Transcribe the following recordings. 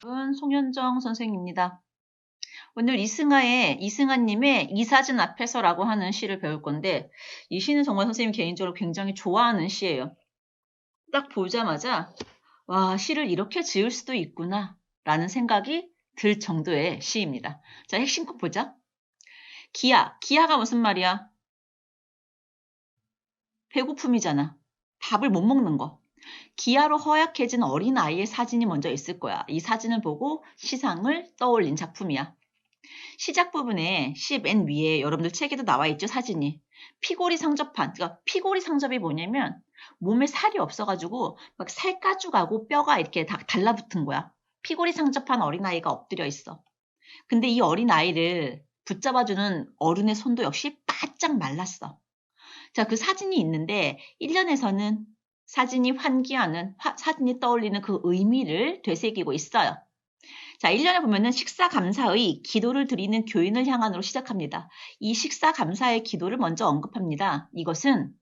여러분, 송현정 선생입니다. 오늘 이승아님의 이 사진 앞에서라고 하는 시를 배울 건데, 이 시는 정말 선생님 개인적으로 굉장히 좋아하는 시예요. 딱 보자마자 와, 시를 이렇게 지을 수도 있구나 라는 생각이 들 정도의 시입니다. 자, 핵심 꼭 보자. 기아가 무슨 말이야? 배고픔이잖아. 밥을 못 먹는 거. 기아로 허약해진 어린아이의 사진이 먼저 있을 거야. 이 사진을 보고 시상을 떠올린 작품이야. 시작 부분에 시 맨 위에 여러분들 책에도 나와 있죠, 사진이. 피골이 상접한, 그러니까 피골이 상접이 뭐냐면 몸에 살이 없어가지고 막 살가죽하고 뼈가 이렇게 다 달라붙은 거야. 피골이 상접한 어린아이가 엎드려 있어. 근데 이 어린아이를 붙잡아주는 어른의 손도 역시 바짝 말랐어. 자, 그 사진이 있는데 1년에서는 사진이 환기하는, 사진이 떠올리는 그 의미를 되새기고 있어요. 자, 1년에 보면은 식사 감사의 기도를 드리는 교인을 향한으로 시작합니다. 이 식사 감사의 기도를 먼저 언급합니다. 이것은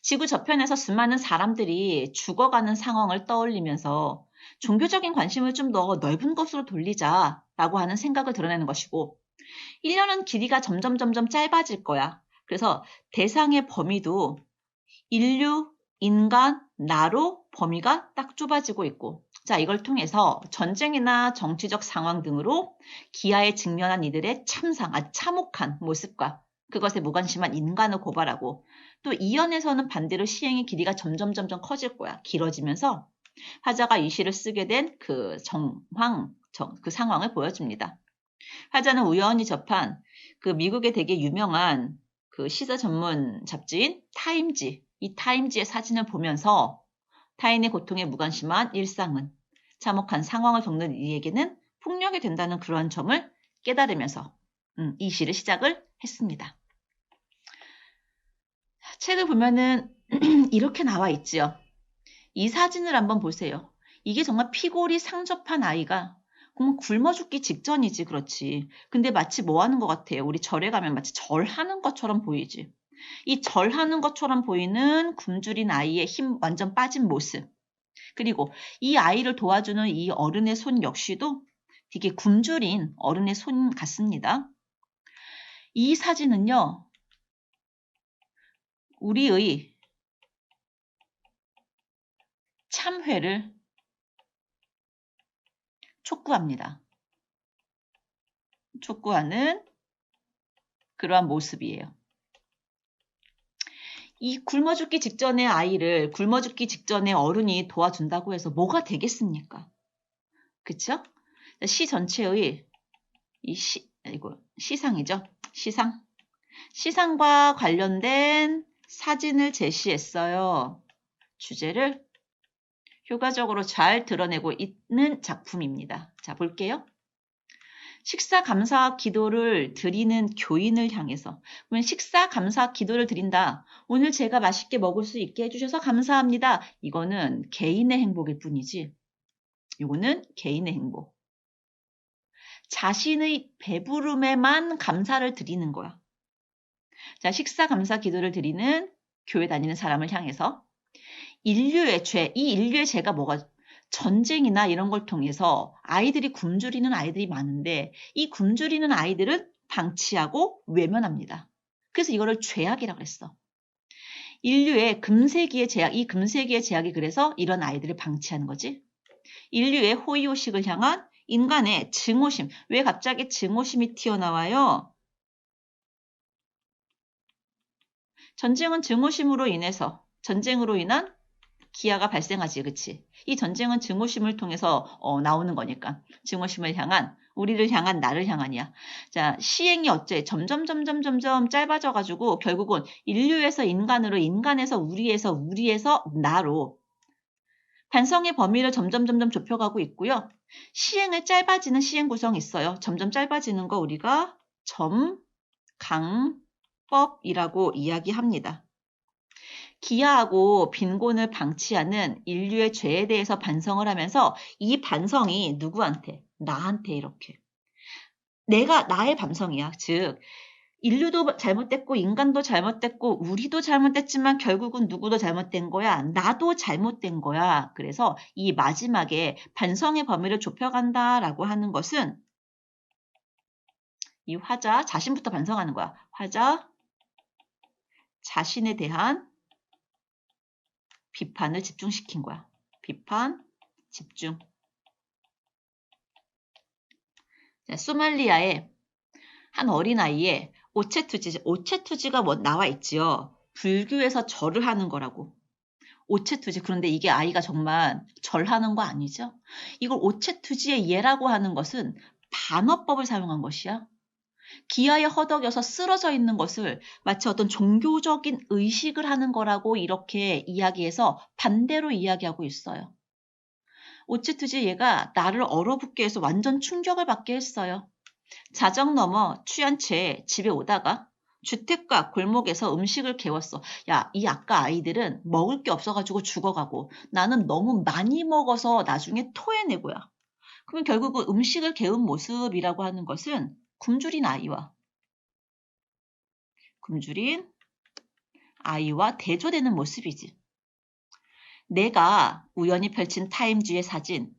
지구 저편에서 수많은 사람들이 죽어가는 상황을 떠올리면서 종교적인 관심을 좀 더 넓은 곳으로 돌리자라고 하는 생각을 드러내는 것이고, 1년은 길이가 점점 짧아질 거야. 그래서 대상의 범위도 인류, 인간, 나로 범위가 딱 좁아지고 있고, 자, 이걸 통해서 전쟁이나 정치적 상황 등으로 기아에 직면한 이들의 참혹한 모습과 그것에 무관심한 인간을 고발하고, 또 이연에서는 반대로 시행의 길이가 점점 커질 거야. 길어지면서 화자가 이 시를 쓰게 된 그 그 상황을 보여줍니다. 화자는 우연히 접한 그 미국의 되게 유명한 그 시사 전문 잡지인 타임지, 이 타임지의 사진을 보면서 타인의 고통에 무관심한 일상은 참혹한 상황을 겪는 이에게는 폭력이 된다는 그러한 점을 깨달으면서 이 시를 시작을 했습니다. 책을 보면은 이렇게 나와 있지요. 이 사진을 한번 보세요. 이게 정말 피골이 상접한 아이가 그럼 굶어 죽기 직전이지, 그렇지. 근데 마치 뭐 하는 것 같아요? 우리 절에 가면 마치 절하는 것처럼 보이지. 이 절하는 것처럼 보이는 굶주린 아이의 힘 완전 빠진 모습. 그리고 이 아이를 도와주는 이 어른의 손 역시도 되게 굶주린 어른의 손 같습니다. 이 사진은요, 우리의 참회를 촉구합니다. 촉구하는 그러한 모습이에요. 이 굶어 죽기 직전의 아이를 굶어 죽기 직전의 어른이 도와준다고 해서 뭐가 되겠습니까? 그쵸? 시 전체의 시상이죠. 시상과 관련된 사진을 제시했어요. 주제를 효과적으로 잘 드러내고 있는 작품입니다. 자, 볼게요. 식사 감사 기도를 드리는 교인을 향해서. 그러면 식사 감사 기도를 드린다. 오늘 제가 맛있게 먹을 수 있게 해주셔서 감사합니다. 이거는 개인의 행복일 뿐이지. 이거는 개인의 행복. 자신의 배부름에만 감사를 드리는 거야. 자, 식사 감사 기도를 드리는 교회 다니는 사람을 향해서 인류의 죄, 이 인류의 죄가 뭐가 전쟁이나 이런 걸 통해서 아이들이 굶주리는 아이들이 많은데 이 굶주리는 아이들은 방치하고 외면합니다. 그래서 이거를 죄악이라고 했어. 인류의 금세기의 죄악, 이 금세기의 죄악이 그래서 이런 아이들을 방치하는 거지. 인류의 호의호식을 향한 인간의 증오심. 왜 갑자기 증오심이 튀어나와요? 전쟁은 증오심으로 인해서, 전쟁으로 인한 기아가 발생하지, 그치? 이 전쟁은 증오심을 통해서 나오는 거니까. 증오심을 향한, 우리를 향한, 나를 향한이야. 자, 시행이 어째 점점 짧아져가지고 결국은 인류에서 인간으로, 인간에서 우리에서 나로 반성의 범위를 점점 좁혀가고 있고요. 시행을 짧아지는 시행 구성이 있어요. 점점 짧아지는 거 우리가 점강법이라고 이야기합니다. 기아하고 빈곤을 방치하는 인류의 죄에 대해서 반성을 하면서 이 반성이 누구한테? 나한테 이렇게. 나의 반성이야. 즉 인류도 잘못됐고 인간도 잘못됐고 우리도 잘못됐지만 결국은 누구도 잘못된 거야. 나도 잘못된 거야. 그래서 이 마지막에 반성의 범위를 좁혀간다라고 하는 것은 이 화자 자신부터 반성하는 거야. 화자 자신에 대한 비판을 집중시킨 거야. 비판, 집중. 자, 소말리아의 한 어린아이의 오체투지가 뭐 나와 있지요. 불교에서 절을 하는 거라고. 오체투지. 그런데 이게 아이가 정말 절하는 거 아니죠? 이걸 오체투지의 예라고 하는 것은 반어법을 사용한 것이야. 기아에 허덕여서 쓰러져 있는 것을 마치 어떤 종교적인 의식을 하는 거라고 이렇게 이야기해서 반대로 이야기하고 있어요. 오체투지 얘가 나를 얼어붙게 해서 완전 충격을 받게 했어요. 자정 넘어 취한 채 집에 오다가 주택가 골목에서 음식을 개웠어. 야, 이 아까 아이들은 먹을 게 없어가지고 죽어가고 나는 너무 많이 먹어서 나중에 토해내고야. 그러면 결국은 음식을 개운 모습이라고 하는 것은 굶주린 아이와 대조되는 모습이지. 내가 우연히 펼친 타임지의 사진,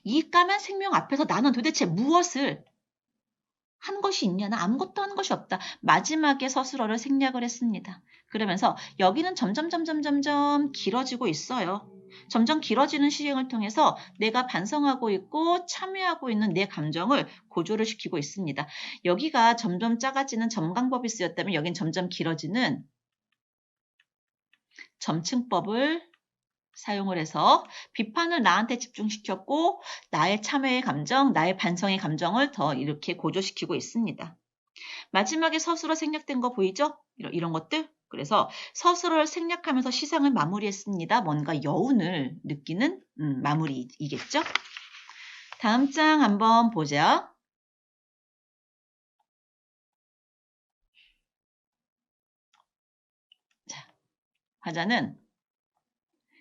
이 까만 생명 앞에서 나는 도대체 무엇을 한 것이 있냐? 나 아무것도 하는 것이 없다. 마지막에 스스로를 생략을 했습니다. 그러면서 여기는 점점 길어지고 있어요. 점점 길어지는 시행을 통해서 내가 반성하고 있고 참여하고 있는 내 감정을 고조를 시키고 있습니다. 여기가 점점 작아지는 점강법이 쓰였다면 여긴 점점 길어지는 점층법을 사용을 해서 비판을 나한테 집중시켰고 나의 참여의 감정, 나의 반성의 감정을 더 이렇게 고조시키고 있습니다. 마지막에 서술어 생략된 거 보이죠? 이런 것들. 그래서 서술어를 생략하면서 시상을 마무리했습니다. 뭔가 여운을 느끼는 마무리이겠죠? 다음 장 한번 보자. 자, 화자는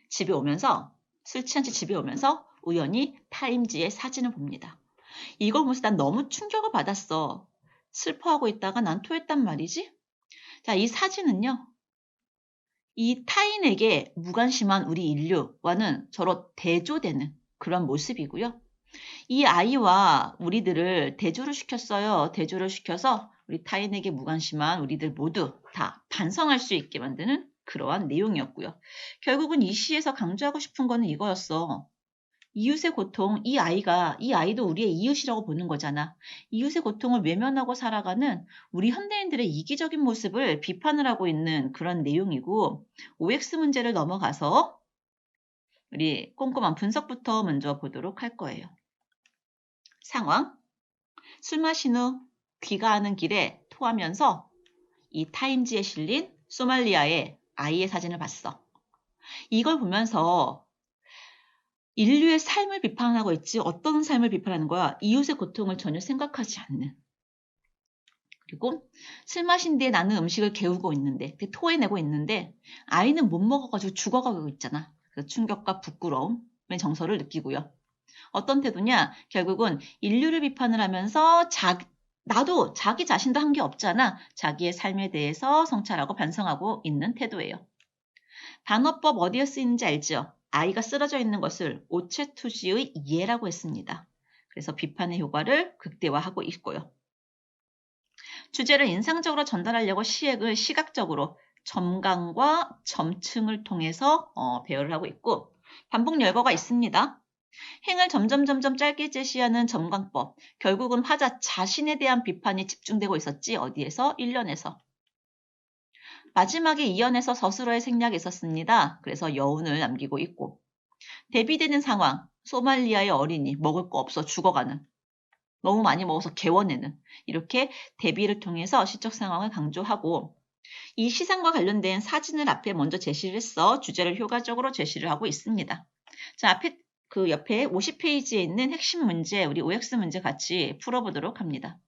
집에 오면서 술 취한 채 집에 오면서 우연히 타임지의 사진을 봅니다. 이걸 보면서 난 너무 충격을 받았어. 슬퍼하고 있다가 난 토했단 말이지. 자, 이 사진은요. 이 타인에게 무관심한 우리 인류와는 서로 대조되는 그런 모습이고요. 이 아이와 우리들을 대조를 시켰어요. 대조를 시켜서 우리 타인에게 무관심한 우리들 모두 다 반성할 수 있게 만드는 그러한 내용이었고요. 결국은 이 시에서 강조하고 싶은 거는 이거였어. 이웃의 고통, 이 아이도 우리의 이웃이라고 보는 거잖아. 이웃의 고통을 외면하고 살아가는 우리 현대인들의 이기적인 모습을 비판을 하고 있는 그런 내용이고, OX 문제를 넘어가서 우리 꼼꼼한 분석부터 먼저 보도록 할 거예요. 상황. 술 마신 후 귀가하는 길에 토하면서 이 타임지에 실린 소말리아의 아이의 사진을 봤어. 이걸 보면서 인류의 삶을 비판하고 있지 어떤 삶을 비판하는 거야? 이웃의 고통을 전혀 생각하지 않는. 그리고 술 마신 뒤에 나는 음식을 개우고 있는데 토해내고 있는데 아이는 못 먹어가지고 죽어가고 있잖아. 그래서 충격과 부끄러움의 정서를 느끼고요. 어떤 태도냐? 결국은 인류를 비판을 하면서 나도 자기 자신도 한 게 없잖아. 자기의 삶에 대해서 성찰하고 반성하고 있는 태도예요. 반어법 어디에 쓰이는지 알죠? 아이가 쓰러져 있는 것을 오체투지의 예라고 했습니다. 그래서 비판의 효과를 극대화하고 있고요. 주제를 인상적으로 전달하려고 시액을 시각적으로 점강과 점층을 통해서 배열을 하고 있고 반복 열거가 있습니다. 행을 점점 짧게 제시하는 점강법. 결국은 화자 자신에 대한 비판이 집중되고 있었지. 어디에서? 1년에서. 마지막에 2연에서 서술어의 생략이 있었습니다. 그래서 여운을 남기고 있고 대비되는 상황, 소말리아의 어린이 먹을 거 없어 죽어가는, 너무 많이 먹어서 개워내는, 이렇게 대비를 통해서 시적 상황을 강조하고 이 시상과 관련된 사진을 앞에 먼저 제시를 했어. 주제를 효과적으로 제시를 하고 있습니다. 자, 앞에 그 옆에 50페이지에 있는 핵심 문제, 우리 OX 문제 같이 풀어보도록 합니다.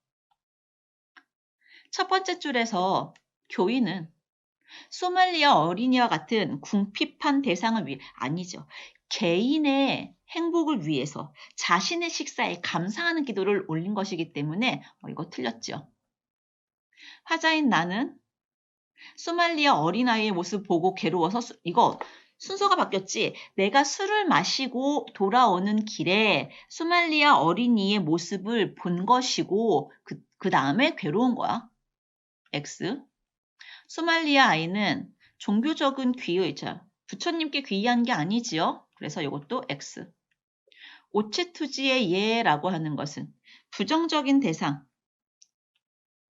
첫 번째 줄에서 교인은 소말리아 어린이와 같은 궁핍한 대상을 위해, 아니죠. 개인의 행복을 위해서 자신의 식사에 감사하는 기도를 올린 것이기 때문에 이거 틀렸죠. 화자인 나는 소말리아 어린아이의 모습 보고 괴로워서 이거 순서가 바뀌었지. 내가 술을 마시고 돌아오는 길에 소말리아 어린이의 모습을 본 것이고 그 다음에 괴로운 거야. X. 소말리아 아이는 종교적인 귀의 부처님께 귀의한 게 아니지요. 그래서 이것도 X. 오체투지의 예라고 하는 것은 부정적인 대상을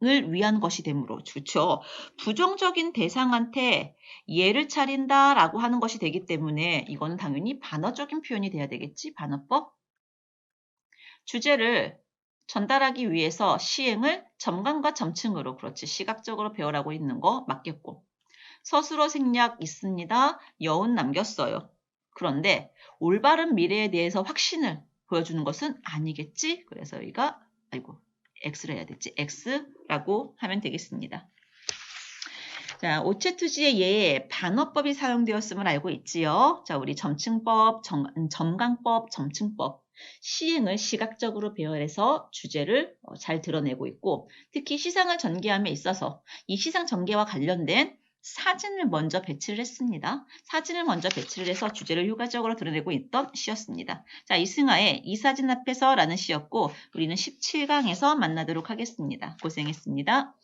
위한 것이 되므로 좋죠. 부정적인 대상한테 예를 차린다라고 하는 것이 되기 때문에 이거는 당연히 반어적인 표현이 돼야 되겠지. 반어법. 주제를 전달하기 위해서 시행을 점간과 점층으로 그렇지 시각적으로 배열하고 있는 거 맞겠고 서술어 생략 있습니다. 여운 남겼어요. 그런데 올바른 미래에 대해서 확신을 보여주는 것은 아니겠지? 그래서 여기가 X를 해야 되지. X라고 하면 되겠습니다. 자, 오체투지의 예에 반어법이 사용되었음을 알고 있지요. 자, 우리 점층법, 점강법, 점층법 시행을 시각적으로 배열해서 주제를 잘 드러내고 있고 특히 시상을 전개함에 있어서 이 시상 전개와 관련된 사진을 먼저 배치를 했습니다. 사진을 먼저 배치를 해서 주제를 효과적으로 드러내고 있던 시였습니다. 자, 이승하의 이 사진 앞에서 라는 시였고 우리는 17강에서 만나도록 하겠습니다. 고생했습니다.